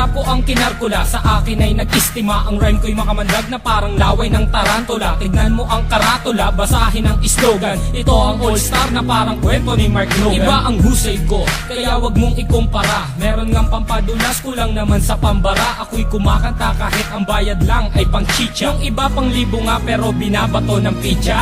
trapo ang kinarkula, sa akin ay nag-istima. Ang rhyme ko'y makamandag na parang laway ng tarantula. Tignan mo ang karatula, basahin ang slogan. Ito ang all-star na parang kwento ni Mark Logan. Iba ang husay ko, kaya wag mong ikumpara. Meron ngang pampadulas, kulang naman sa pambara. Ako'y kumakanta kahit ang bayad lang ay pang chicha. Yung iba pang libo nga pero binabato ng pizza.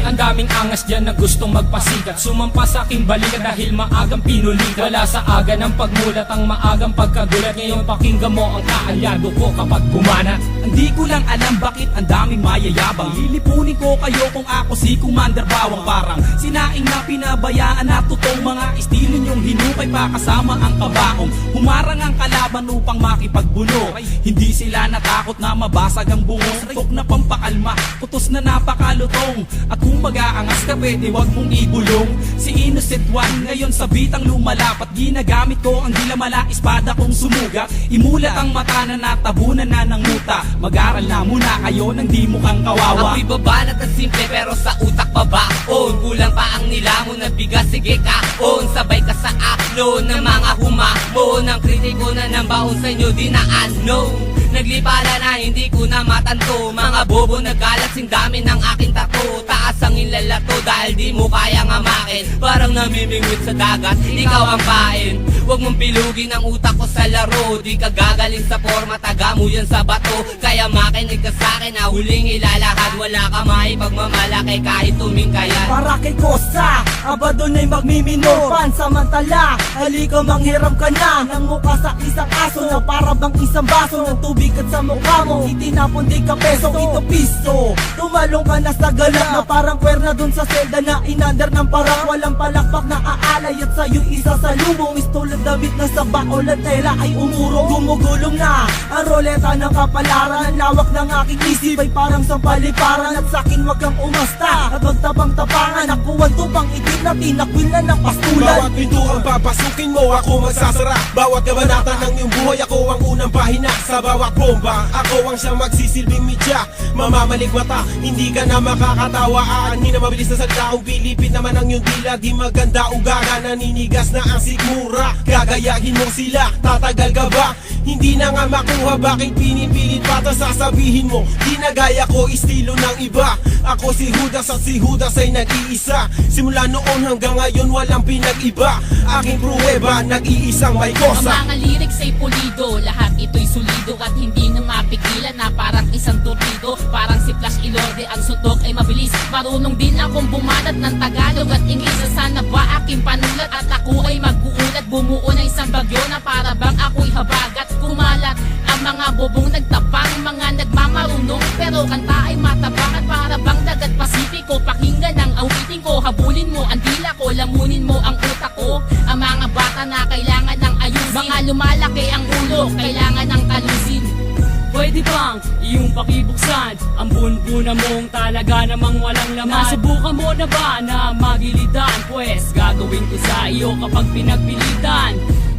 Ang daming angas dyan na gustong magpasikat, sumampa sa aking balikat dahil maagang pinulikat. Wala sa aga ng pagmulat ang maagang pagkagulat. Ngayon pakinggan mo ang kaalyado ko kapag gumana. Hindi ko lang alam bakit ang daming mayayabang. Lilipunin ko kayo kung ako si Commander Bawang. Parang sinaing na pinabayaan na totoong mga estilo nyong hinukay pa kasama ang kabaong. Humarang ang kalaban upang makipagbuno. Hindi sila natakot na mabasag ang buhos. Tok na pampakalma, putos na napakalutong. At kung mag-aangas ka pwede wag mong ibulong. Si Innocent One ngayon sa bitang lumalapat. Ginagamit ko ang dilamala espada kong sumugat. Imulat ang mata na natabunan na ng muta. Mag-aral na muna kayo nang di mukhang kawawa. Ako'y babanat at simple pero sa utak babaon. Kulang pa ang nilamon na bigas, sige kaon. Sabay ka sa aklon ng mga humamon. Ang kritiko na ng baon sa inyo di na ano. Naglipala na hindi ko na matanto. Mga bobo nagkalat sing dami ng aking tato. Taas ang inlalato dahil di mo kayang amakin. Parang namimingwit sa dagat, ikaw ang pain. Huwag mong pilugin ang utak ko sa laro. Di ka gagaling sa forma, taga mo yan sa bato. Kaya makinig ka sa'kin na huling ilalakad. Wala ka maipagmamalaki kahit tumingkayan. Para kay Kosa, aba doon ay magmimino. Pansamantala, halika manghiram ka na ng mukha sa isang aso na para bang isang baso ng tubig at sa mukha mo itinapon di ka peso, ito piso. Tumalong ka na sa galak na parang kwerna dun sa selda na inander ng parak. Walang palakpak na aalay at sa'yo isa sa lumong. Istulad damit na sa baol at tela ay umurong. Gumugulong na ang roleta ng kapalaran. Ang lawak ng aking isip ay parang sampaliparan. At sa'kin wag kang umasta at magtabang-tapangan. Nakuwan tupang itim na tinakwil na ng pastulan. Bawat pinto ang papasukin mo, ako magsasara. Bawat kabanata ng iyong buhay, ako ang unang pahina. Sa bawat bomba, ako ang siyang magsisilbing media. Mamamalik mata, hindi ka na makakatawa. Aanhin na mabilis na salita, kung pilipit naman ang iyong dila. Di maganda ugaga, naninigas na ang sigmura. Gagayahin mo sila, tatagal ka ba? Hindi na nga makuha, bakit pinipilit pa ito sasabihin mo? Di na gaya ko, estilo ng iba. Ako si Judas at si Judas ay nag-iisa. Simula noon hanggang ngayon walang pinag-iba. Aking pruweba, nag-iisang may kosa. Ang mga lyrics ay pulido, lahat ito'y solido. At hindi na mapigilan na parang isang torpedo. Parang si Flash Ilorde, ang suntok ay mabilis. Marunong din akong bumanat ng Tagalog at Ingles. Sana ba aking panulat at ako ay mag-uulat. Bumuo ng isang bagyo na para bang ako'y habagat. Kumalat ang mga bobong nagtapang, mga nagmamarunong pero kanta ay matabang. At para bang dagat Pasipiko, pakinggan ang awitin ko. Habulin mo ang dila ko, lamunin mo ang utak ko. Ang mga bata na kailangan ng ayusin, mga lumalaki ang ulo, kailangan ng talusin. Pwede bang iyong pakibuksan ang bunbuna mong talaga namang walang laman? Nasubukan mo na ba na magilitan? Pwes gagawin ko sa iyo kapag pinagpilitan.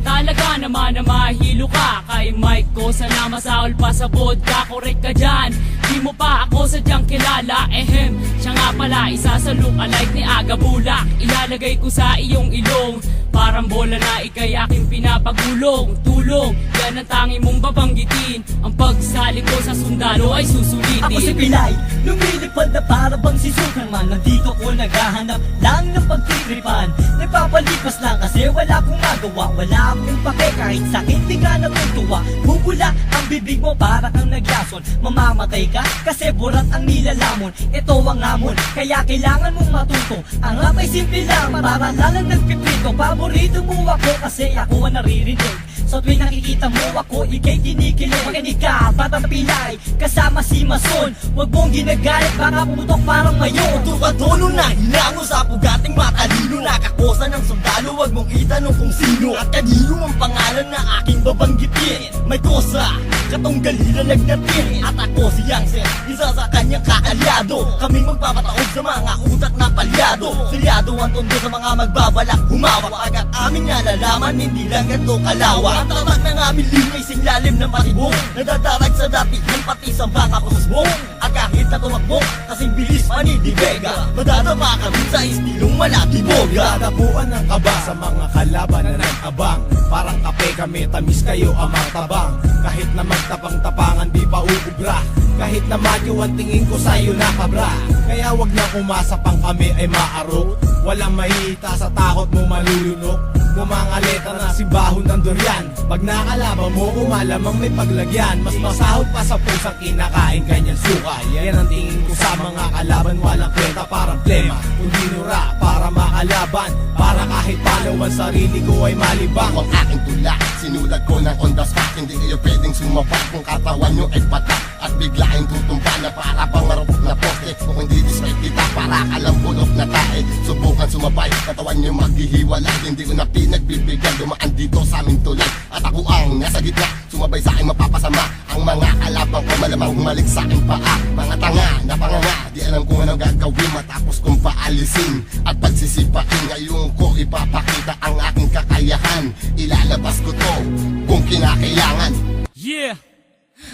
Talaga naman na mahilo ka kay Mike ko. Salamat sa pa sa vodka, correct ka dyan. Di mo pa ako sadyang kilala. Siya nga pala isa sa look-alike ni Aga Bulak. Ilalagay ko sa iyong ilong, parang bola na ikay aking pinapagulong. Tulong, yan ang tangi mong babanggitin. Ang pagsali ko sa sundalo ay susulitin. Ako si Pilay, lumilipad na para bang si Superman. Nandito ko naghahanap lang ng pagtitripan. Nagpapalipas lang kasi wala akong magawa. Wala akong pake kahit sakit di ka natutuwa. Bubula ang bibig mo para kang naglason. Mamamatay ka kasi burat ang nilalamon. Ito ang hamon, kaya kailangan mong matuto. Ang rap ay simple lang, para lang nagpiprito. Paborito mo ako kasi ako ang naririnig. So tuwing nakikita mo ako, ikay kinikilig. Makinig ka, Batang Pilay, kasama si Mason. Huwag mong ginagalit, baka pumutok parang mayon. Tukatono na hilango sa pugating matalino. Nakakosa ng sundalo, huwag mong itanong kung sino at kanino ang pangalan na aking babanggitin. May kosa, katong galila nagnatin. At ako si Yangsen, isa sa kanyang kaalyado. Kaming magpapataog sa mga utak na palyado. Silyado ang tondo sa mga magbabalak humawak. Agad aming nalalaman, hindi lang ganito kalawa. Ang tatak ng aming lingay, singlalim ng patibong. Nadadarag sa dati, ng pati sa baka kusbong. At kahit na tumakbo kasing bilis pa ni Di Vega. Madadapa kami sa istilong malatiboga. Dadapuan ng kaba sa mga kalaban na nag-abang. Parang kape kami, tamis kayo amang tabang. Kahit na magtapang-tapangan di pa uubra. Kahit na madyo ang tingin ko sa'yo na kabra. Kaya wag na umasa pang kami ay maaro. Walang mahita sa takot mo malulunok. Mumangaleta na simbahon ng durian. Pag nakalaban mo, umalamang may paglagyan. Mas masahod pa sa pusang kinakain kanyang suka. Yan ang tingin ko sa mga kalaban. Walang kwenta parang plema. Kundi nura para makalaban. Para kahit paano ang sarili ko ay malibang. Ang aking tula, sinulat ko ng on the spot. Hindi kayo pwedeng sumabak kung katawan nyo ay patak. At biglaing tutumba na para pang marupok na poste. Kung hindi disrespect kita, para ka lang bulok na tae. Subukan sumabay, katawan nyo maghihiwalay. Hindi ko na pinagbibigyan, dumaan dito sa aming tulay. At ako ang nasa gitna, sumabay sa aking mapapasama. Ang mga kalabang ko malamang humalik sa aking paa. Mga tanga na panganga, di alam kung ano gagawin matapos kong paalisin. At pagsisipain, ngayon ko ipapakita ang aking kakayahan. Ilalabas ko to kung kinakailangan. Yeah!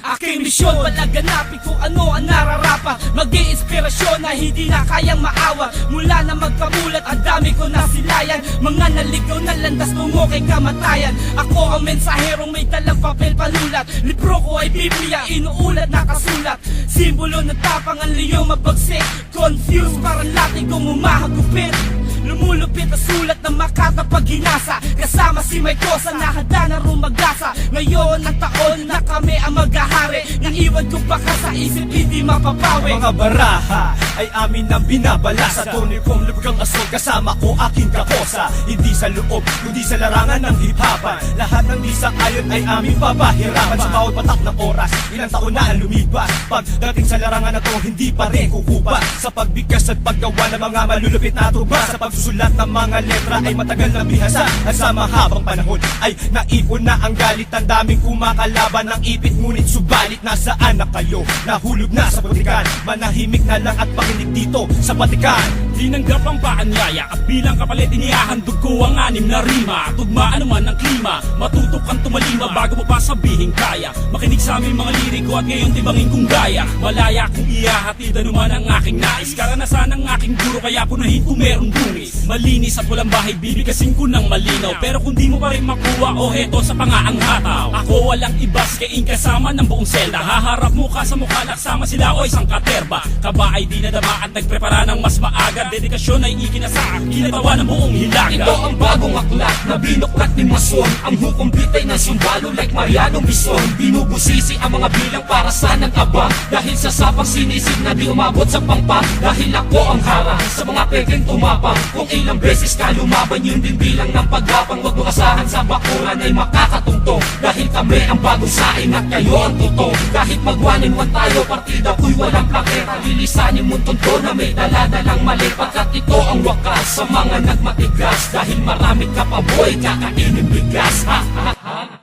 Aking misyon, palaganapin kung ano ang nararapat. Mag-iinspirasyon na hindi na kayang maawa. Mula na magkamulat, ang dami ko nasilayan. Mga naligaw na landas tungo kay kamatayan. Ako ang mensaherong may dalang papel panulat. Libro ko ay Biblia, inuulat na kasulat. Simbolo ng tapang ang liyong mabagsik. Confused, parang lating kong umahagupit. Lumulupit na sulat na Makata pag ginasa. Kasama si May Kosa na handa na rumagasa. Ngayon ang taon na kami ang maghahari. Naiwan ko baka sa isip hindi mapapawi. Mga baraha ay amin ang binabala. Sa tunay kong lubgang asol kasama ko aking kakosa. Hindi sa loob, kundi sa larangan ng hip-hopan. Lahat ng di sa ayon ay aming papahirapan. Sa bawat patak ng oras, ilang taon na ang lumipas. Pagdating sa larangan na to, hindi pa rin kukupa. Sa pagbigkas at paggawa ng mga malulupit na tuba. Sa pagsusulat ng mga letra ay matagal na bihasa. At sa mahabang panahon ay naipon na ang galit. Ang daming kumakalaban ng ipit. Ngunit subalit nasaan na kayo? Nahulog na sa butikan. Manahimik na lang at pakinig dito sa batikan. Tinanggap ang paanyaya at bilang kapalit inihahandog ko ang 6 na rima. Tugmaan naman ng klima, matutok kang tumalima bago mo pa sabihin kaya. Makinig sa aming mga liriko at ngayon tibangin kong gaya. Malaya kung ihahatid anuman ang aking nais. Karanasan ng aking guro kaya punahin kung merong dungis. Malinis at walang bahay bibigkasin ko ng malinaw. Pero kung di mo pa rin makuha o heto sa pangaang hataw. Ako walang ibas kaing kasama ng buong selda. Haharap mukha sa mukha naksama sila o isang katerba. Kaba ay di nadama at nagprepara ng mas maaga. Dedikasyon ay ikinasa, ginagawa ng buong hilaga. Ito ang bagong aklat na binuklat ni Mason. Ang hukom bitay ng sundalo like Mariano Bison. Binubusisi ang mga bilang para sa nag-abang. Dahil sa sapang sinisig na di umabot sa pangpang. Dahil ako ang harang sa mga peking tumapang. Kung ilang beses ka lumaban, yun din bilang ng paggapang. Huwag mo asahan sa bakuran ay makakatungtong. Dahil kami ang bagong saing at kayo ang tutong. Kahit mag-1-in-1 tayo, partida ko'y walang plaketa. Lilisanin mo tunto na may daladalang mali. Pagkat ito ang wakas sa mga nagmatigas. Dahil marami ka pa boy, kakainin bigas. Ha ha ha.